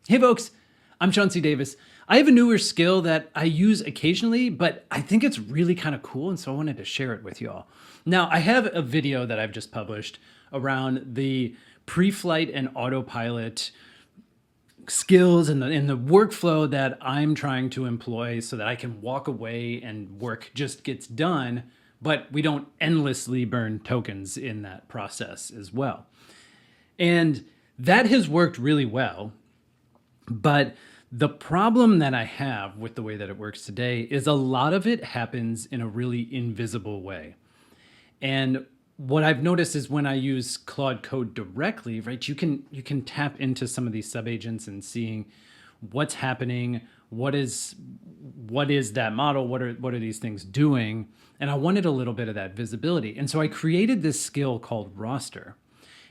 Hey folks, I'm Sean C. Davis. I have a newer skill that I use occasionally, but I think it's really kind of cool, and so I wanted to share it with you all. Now, I have a video that I've just published around the pre-flight and autopilot skills and the workflow that I'm trying to employ so that I can walk away and work just gets done, but we don't endlessly burn tokens in that process as well. And that has worked really well. But the problem that I have with the way that it works today is a lot of it happens in a really invisible way. And what I've noticed is when I use Claude Code directly, right, you can tap into some of these subagents and seeing what's happening, what is that model, what are these things doing, and I wanted a little bit of that visibility. And so I created this skill called roster.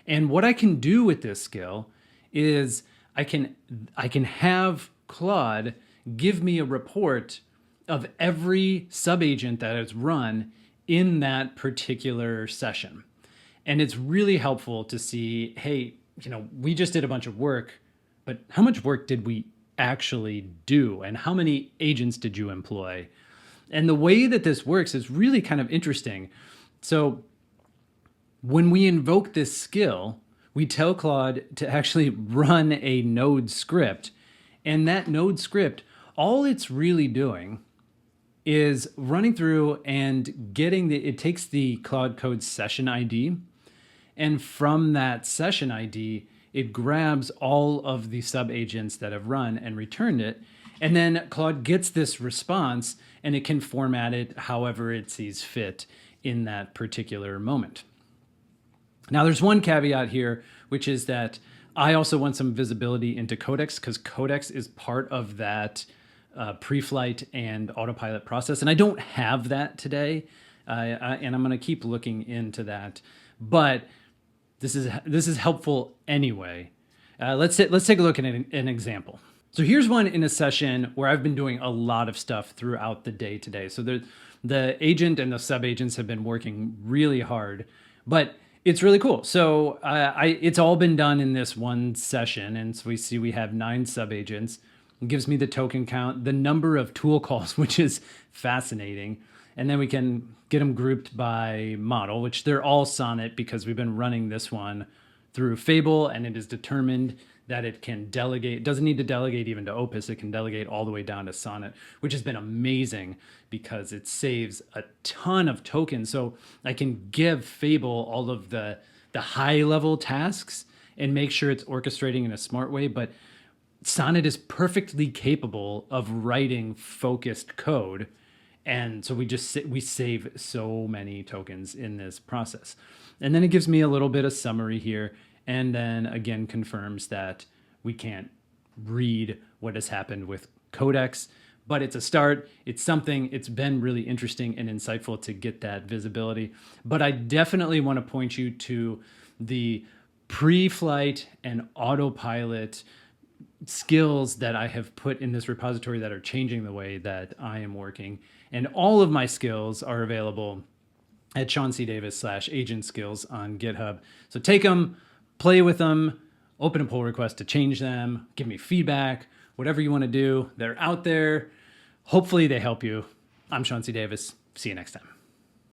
And what I can do with this skill is I can have Claude give me a report of every subagent that is run in that particular session. And it's really helpful to see, hey, we just did a bunch of work, but how much work did we actually do? And how many agents did you employ? And the way that this works is really kind of interesting. So when we invoke this skill, we tell Claude to actually run a node script. And that node script, all it's really doing is running through and it takes the Claude Code session ID. And from that session ID, it grabs all of the subagents that have run and returned it. And then Claude gets this response and it can format it however it sees fit in that particular moment. Now, there's one caveat here, which is that I also want some visibility into Codex because Codex is part of that pre-flight and autopilot process. And I don't have that today, and I'm going to keep looking into that. But this is helpful anyway. Let's take a look at an example. So here's one in a session where I've been doing a lot of stuff throughout the day today. So the agent and the subagents have been working really hard, but it's really cool. So it's all been done in this one session. And so we have 9 subagents. It gives me the token count, the number of tool calls, which is fascinating. And then we can get them grouped by model, which they're all Sonnet because we've been running this one through Fable, and it is determined that it can delegate. It doesn't need to delegate even to Opus. It can delegate all the way down to Sonnet, which has been amazing because it saves a ton of tokens. So I can give Fable all of the high level tasks and make sure it's orchestrating in a smart way. But Sonnet is perfectly capable of writing focused code. And so we save so many tokens in this process. And then it gives me a little bit of summary here. And then again, confirms that we can't read what has happened with Codex, but it's a start. It's something. It's been really interesting and insightful to get that visibility. But I definitely want to point you to the pre-flight and autopilot skills that I have put in this repository that are changing the way that I am working. And all of my skills are available at SeanCDavis/agent skills on GitHub. So take them, play with them, open a pull request to change them, give me feedback, whatever you want to do. They're out there. Hopefully they help you. I'm Sean C. Davis. See you next time.